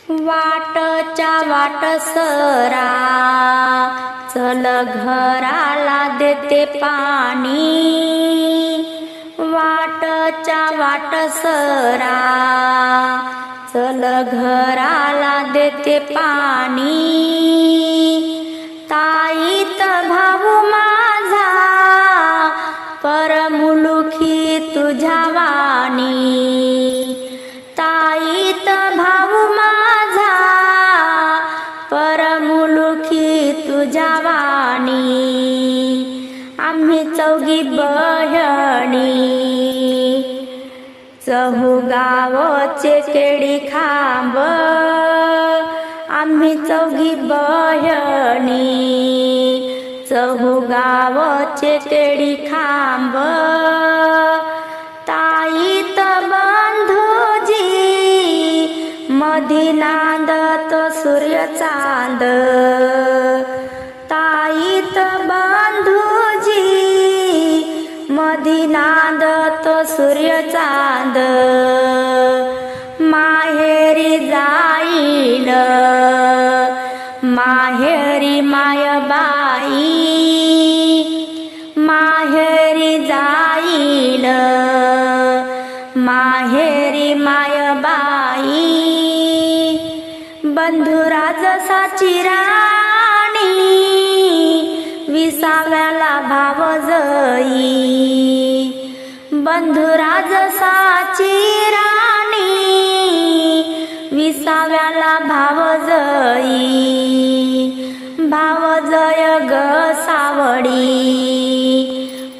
वाटच्या वाटसरा चल घराला देते पाणी। वाटच्या वाटसरा चल घराला देते पाणी। ताईत भाऊ माझा परमुलुखी तुझ्या वाणी। ताईत भाऊ माझा परमुलुखी तुझ्या वाणी। आम्ही चौघी बहिणी चहू गावचे केडी खांब। आम्ही चौघी बहिणी चहू गावचे केडी खांब। ताईत बंधुजी मधी नांदत सूर्य चांद। ताईत बंधुजी मधी नांदत सूर्य चांद। माहेरी जाईल माहेरी मायबाई। माहेरी जाईल माहेरी मायबाई। बंधुराज साची राणी विसाव्याला भाव जई। बंधुराज साची राणी विसाव्याला भाव जई। भाव जय ग सावडी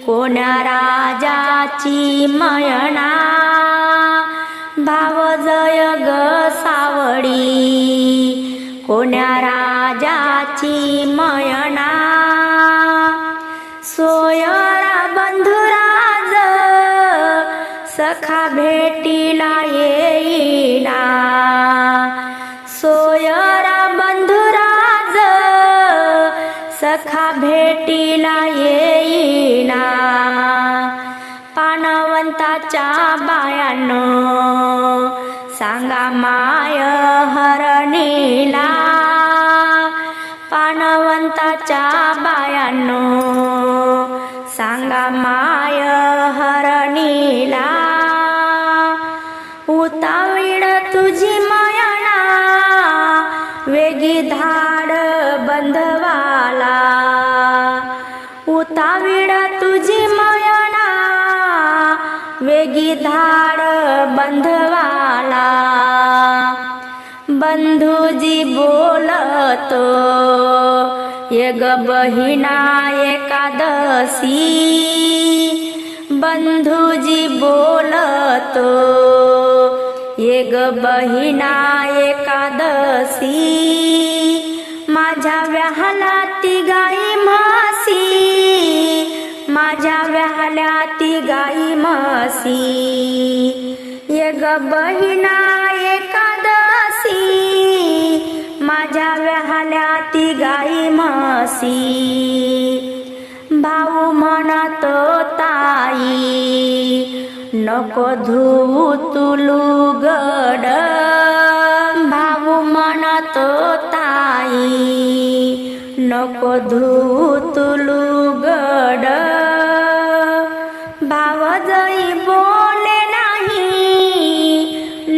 कोण्या राजाची मयणा। भाव जय ग सावडी कोण्या राजाची मयणा। सोयरा बंधुराज सखा भेटीला येईना। सोयरा बंधुराज सखा भेटीला येईना। पाणवंताच्या बायानो सांगा माय हरणीला। पाणवंताच्या बायानो सांगा माय हरणीला। उतावीड तुझी मयणा वेगी धाड बंधवाला। उतावीड तुझी मयणा वेगी धाड बंधवाला। बंधुजी बोलतो ये ग बहिणा एकादशी। बंधुजी बोलतो ये ग बहिणा एकादशी। माझ्या व्याहाला ती गाई म्हशी। माझ्या व्याहाला ती गाई म्हशी। ये ग बहिणा एकादशी माझ्या व्याहाला ती गाई म्हशी। भाऊ म्हणतो ताई नको धुवू तू लुगड। भाऊ म्हणतो ताई नको धुवू तू लुगड। भावजई बोले नाही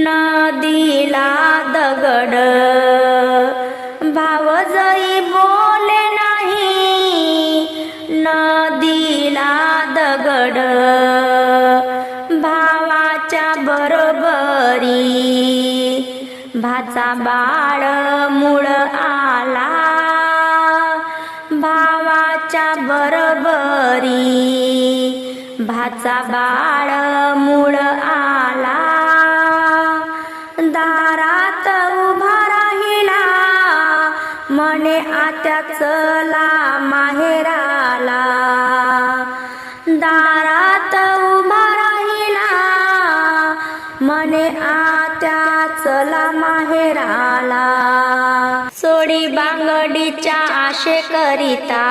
नदीला दगड। भावजई बोले नाही नदीला दगड। भावाच्या बरोबरी भाचा बाळ मूळ आला। भावाच्या बरोबरी भाचा बाळ मूळ आला। दारात उभा राहिला म्हणे आत्या चला माहेराला। दारात उभा राहिला म्हणे आत्या चला माहेराला। सोडी बांगडीच्या आशे करिता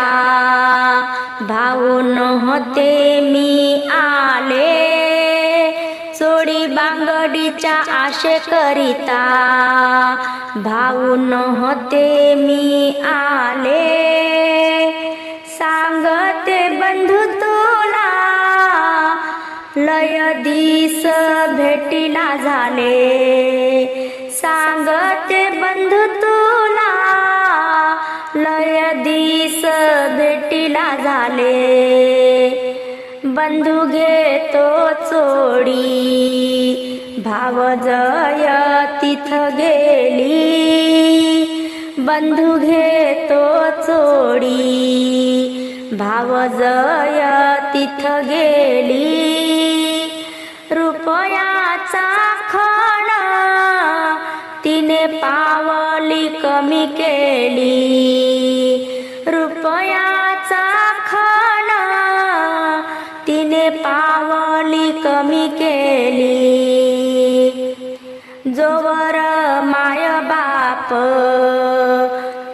भाऊ नव्हते मी आले। सोडी बांगडीच्या आशे करिता भाऊ नव्हते मी आले, सांगते बंधू तुला, लय दिस भेटीला झाले, सांगते बंधू तुला, लय दिस भेटीला झाले, बंधू घेतो चोडी, भावजय तिथ गेली, बंधू घेतो चोडी, भावजय तिथ गेली, रुपयाचा खण तिने पावली कमी केली, रुपयाचा खण तिने पावली कमी केली, जोवर माय बाप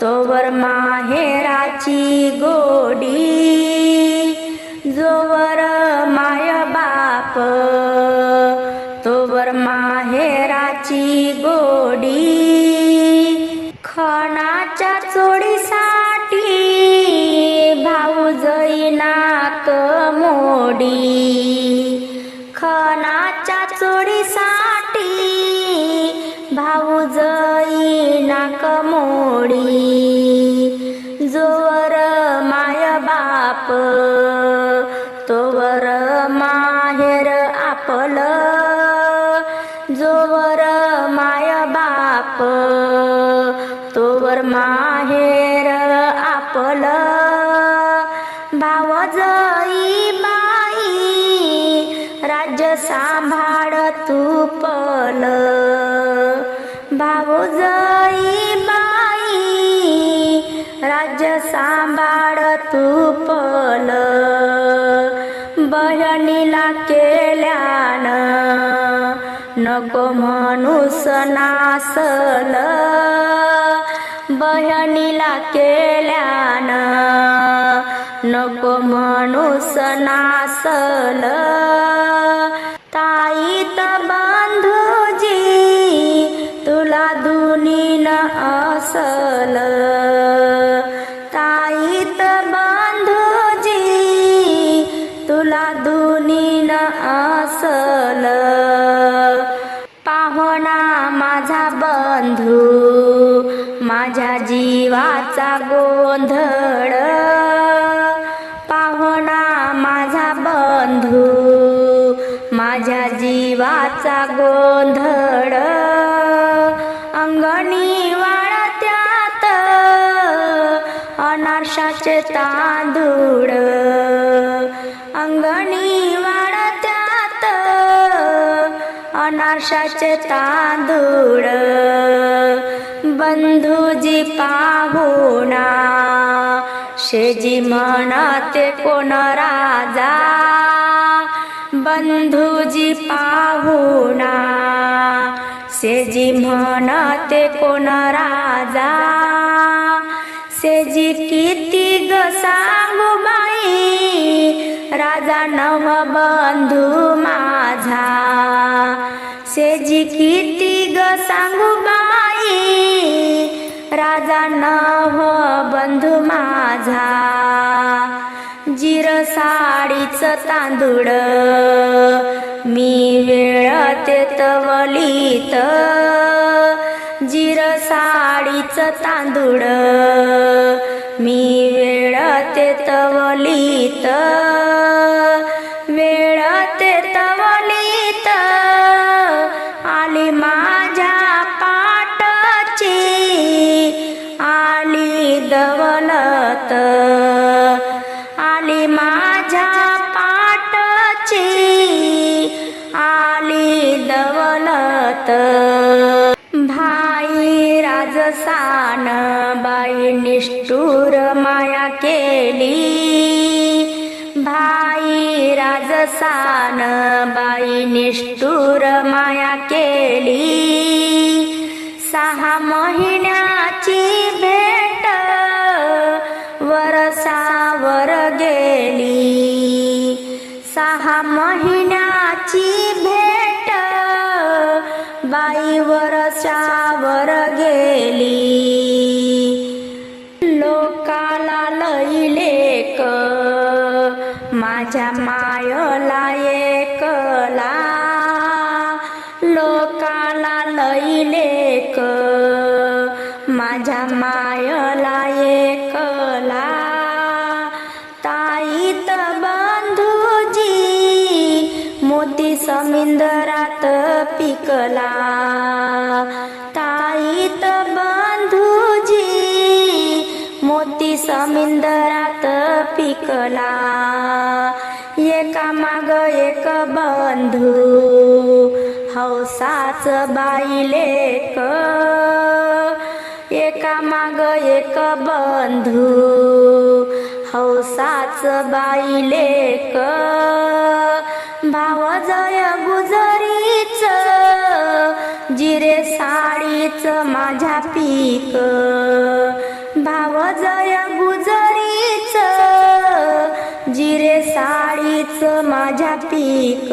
तोवर माहेराची गोडी, जोवर माय बाप तोवर माहेराची गोडी, खणाच्या चोडीसाठी भाऊजई नाक मोडी, खणाच्या चोडीसाठी भाऊजई नाक मोडी, जोवर माय बाप तोवर माहेर आपलं, जोवर माय बाप तोवर माहेर आपलं, भावजई बाई राज्य सांभाळ तू पल, भावजई बाई राज्य सांभाळ तू पल, बहिणीला केल्यान नको म्हणूस नासल, बहिणीला केल्यान नको म्हणूस नासल, ताईत बंधूजी तुला दुनीन असल, ताईत बंधूजी तुला दुनीन असल, पाहुणा माझा बंधू माझ्या जीवाचा गोंधळ, पाहुणा माझा बंधू माझ्या जीवाचा गोंधळ, अंगणी वाळत्यात अनारशाचे तांदूळ, अंगणी वाळत्यात अनारशाचे तांदूळ, बंधूजी पाहुणा शेजी म्हणते कोण राजा, बंधूजी पाहुणा शेजी म्हणते कोण राजा, शेजी किती ग सांगू बाई राजा नव बंधू माझा, शेजी किती ग सांगू बाई राजा नव बंधू माझा, जिर साडीच तांदूळ मी वेळते तवलीत, जिर साडीच तांदूळ मी वेळते तवलीत, वेळते तवलीत आली माझ्या पाटची, आली दवलत आली माझ्या पाटची, आली दवलत, भाई राजसान बाई निष्ठुर माया केली, भाई राजसान बाई निष्ठुर माया केली, 6 महिन्याची भेट वरसावर गेली, 6 महिन्याची भेट बाई वरसावर गेली, लेक माझ्या मायला एकला ताईत बंधुजी मोती समुद्रात पिकला ताईत बंधुजी मोती समुद्रात पिकला एका माग एक बंधू हौसाच बाई लेक एका माग एक बंधू हौसाच बाई लेक भाव जय गुजरीच जिरे साडीच माझ्या पीक भाव जय गुजरीच जिरे साडीच माझ्या पीक